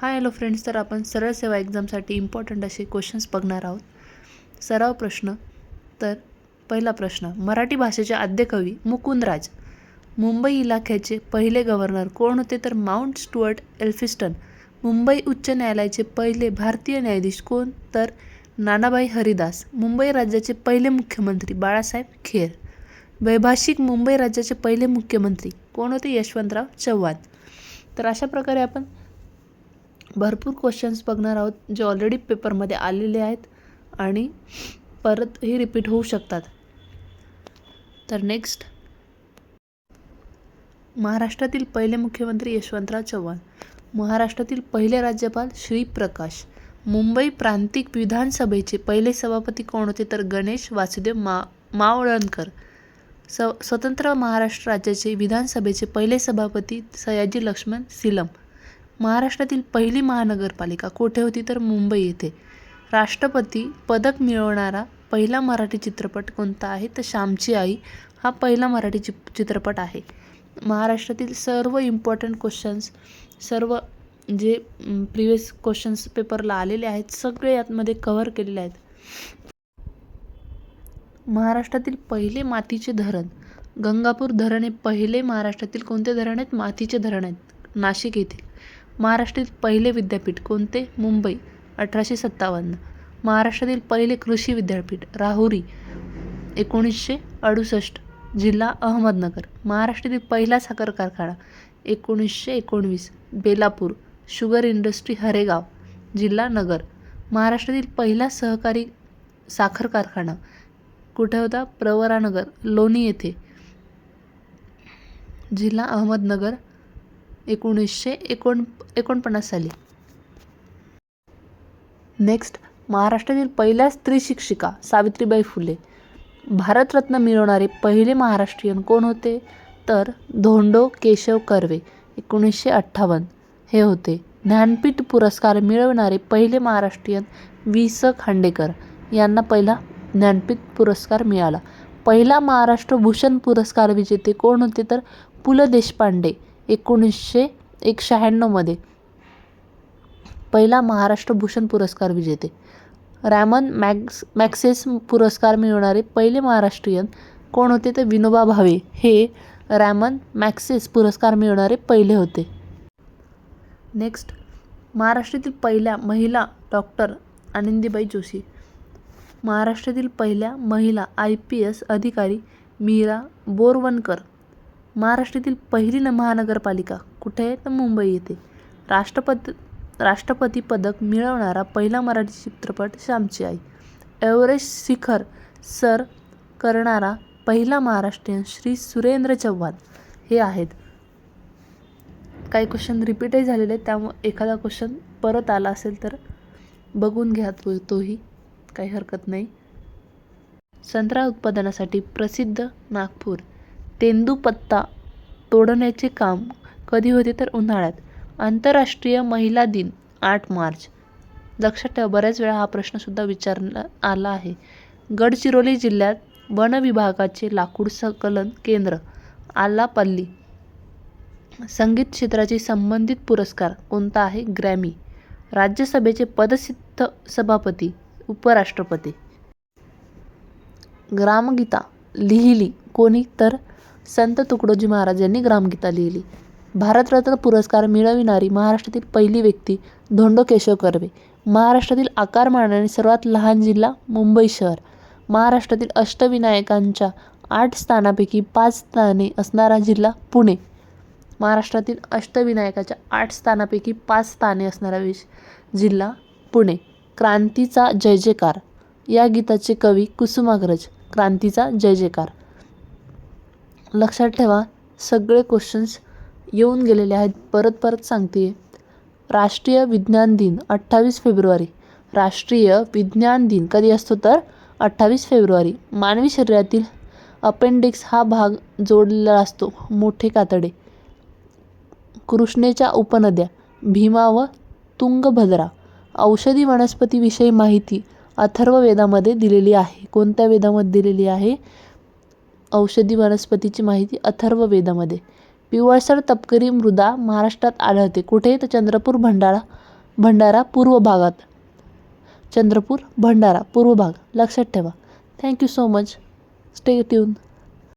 Hi hello friends, तर आपण सरळ सेवा एक्झामसाठी इम्पॉर्टंट असे क्वेश्चन्स बघणार आहोत. सराव प्रश्न. तर पहिला प्रश्न, मराठी भाषेचे आद्य कवी मुकुंदराज. मुंबई इलाख्याचे पहिले गव्हर्नर कोण होते? तर माउंट स्टुअर्ट एल्फिस्टन. मुंबई उच्च न्यायालयाचे पहिले भारतीय न्यायाधीश कोण? तर नानाभाई हरिदास. मुंबई राज्याचे पहिले मुख्यमंत्री बाळासाहेब खेर. वैभाषिक मुंबई राज्याचे पहिले मुख्यमंत्री कोण होते? यशवंतराव चव्हाण. तर अशा प्रकारे आपण भरपूर क्वेश्चन्स बघणार आहोत जे ऑलरेडी पेपरमध्ये आलेले आहेत आणि परत हे रिपीट होऊ शकतात. तर नेक्स्ट, महाराष्ट्रातील पहिले मुख्यमंत्री यशवंतराव चव्हाण. महाराष्ट्रातील पहिले राज्यपाल श्री प्रकाश. मुंबई प्रांतिक विधानसभेचे पहिले सभापती कोण होते? तर गणेश वासुदेव मावळणकर. स्वतंत्र महाराष्ट्र राज्याचे विधानसभेचे पहिले सभापती सयाजी लक्ष्मण सिलम. महाराष्ट्रातील पहिली महानगरपालिका कोठे होती? तर मुंबई येथे. राष्ट्रपती पदक मिळवणारा पहिला मराठी चित्रपट कोणता आहे? तर श्यामची आई हा पहिला मराठी चित्रपट आहे. महाराष्ट्रातील सर्व इम्पॉर्टंट क्वेश्चन्स, सर्व जे प्रिव्हियस क्वेश्चन्स पेपरला आलेले आहेत सगळे यामध्ये कव्हर केलेले आहेत. महाराष्ट्रातील पहिले मातीचे धरण गंगापूर धरण हे पहिले महाराष्ट्रातील कोणते धरण आहेत? मातीचे धरण आहेत, नाशिक येथील. महाराष्ट्रातील पहिले विद्यापीठ कोणते? मुंबई, 1857. महाराष्ट्रातील पहिले कृषी विद्यापीठ राहुरी, 1968, जिल्हा अहमदनगर. महाराष्ट्रातील पहिला साखर कारखाना 1919, बेलापूर, शुगर इंडस्ट्री हरेगाव, जिल्हा नगर. महाराष्ट्रातील पहिला सहकारी साखर कारखाना कुठे होता? प्रवरानगर, लोणी येथे, जिल्हा अहमदनगर, 1949 साली. नेक्स्ट, महाराष्ट्रातील पहिल्या स्त्री शिक्षिका सावित्रीबाई फुले. भारतरत्न मिळवणारे पहिले महाराष्ट्रीयन कोण होते? तर धोंडो केशव कर्वे, 1958 हे होते. ज्ञानपीठ पुरस्कार मिळवणारे पहिले महाराष्ट्रीयन वि. स. खांडेकर यांना पहिला ज्ञानपीठ पुरस्कार मिळाला. पहिला महाराष्ट्र भूषण पुरस्कार विजेते कोण होते? तर पु. ल. देशपांडे, 1991 मध्ये पहिला महाराष्ट्र भूषण पुरस्कार विजेते. रॅमन मॅग्सेस पुरस्कार मिळवणारे पहिले महाराष्ट्रीयन कोण होते? तर विनोबा भावे हे रॅमन मॅग्सेस पुरस्कार मिळवणारे पहिले होते. नेक्स्ट, महाराष्ट्रातील पहिल्या महिला डॉक्टर आनंदीबाई जोशी. महाराष्ट्रातील पहिल्या महिला IPS अधिकारी मीरा बोरवणकर. महाराष्ट्रातील पहिली महानगरपालिका कुठे आहे? तर मुंबई येथे. राष्ट्रपती पदक मिळवणारा पहिला मराठी चित्रपट श्यामची आई. एव्हरेस्ट शिखर सर करणारा पहिला महाराष्ट्रीयन श्री सुरेंद्र चव्हाण हे आहेत. काही क्वेश्चन रिपीटही झालेले आहेत, त्यामुळे एखादा क्वेश्चन परत आला असेल तर बघून घ्या, तोही काही हरकत नाही. संत्रा उत्पादनासाठी प्रसिद्ध नागपूर. तेंदूपत्ता तोडण्याचे काम कधी होते? तर उन्हाळ्यात. आंतरराष्ट्रीय महिला दिन 8 मार्च. लक्षात ठेवा, बऱ्याच वेळा हा प्रश्नसुद्धा विचारण्यात आला आहे. गडचिरोली जिल्ह्यात वन विभागाचे लाकूड संकलन केंद्र आलापल्ली. संगीत क्षेत्राची संबंधित पुरस्कार कोणता आहे? ग्रॅमी. राज्यसभेचे पदसिद्ध सभापती उपराष्ट्रपती. ग्रामगीता लिहिली कोणी? तर संत तुकडोजी महाराज यांनी ग्रामगीता लिहिली. भारतरत्न पुरस्कार मिळविणारी महाराष्ट्रातील पहिली व्यक्ती धोंडो केशव कर्वे. महाराष्ट्रातील आकारमानाने सर्वात लहान जिल्हा मुंबई शहर. महाराष्ट्रातील अष्टविनायकांच्या 8 स्थानापैकी 5 स्थाने असणारा जिल्हा पुणे. महाराष्ट्रातील अष्टविनायकाच्या 8 स्थानापैकी 5 स्थाने असणारा जिल्हा पुणे. क्रांतीचा जय जयकार या गीताचे कवी कुसुमाग्रज. क्रांतीचा जय जयकार. लक्षात ठेवा, सगळे क्वेश्चन्स येऊन गेलेले आहेत. परत सांगते. राष्ट्रीय विज्ञान दिन 28 फेब्रुवारी. राष्ट्रीय विज्ञान दिन कधी असतो? तर 28 फेब्रुवारी. मानवी शरीरातील अपेंडिक्स हा भाग जोडलेला असतो. मोठे कातडे. कृष्णेच्या उपनद्या भीमा व तुंगभद्रा. औषधी वनस्पतीविषयी माहिती अथर्ववेदामध्ये दिलेली आहे. कोणत्या वेदामध्ये दिलेली आहे? औषधी वनस्पतीची माहिती अथर्ववेदामध्ये. पिवळसर तपकिरी मृदा महाराष्ट्रात आढळते. कुठे? तर चंद्रपूर, भंडारा भंडारा पूर्व भागात. चंद्रपूर, भंडारा पूर्व भाग लक्षात ठेवा. Thank you so much. Stay tune.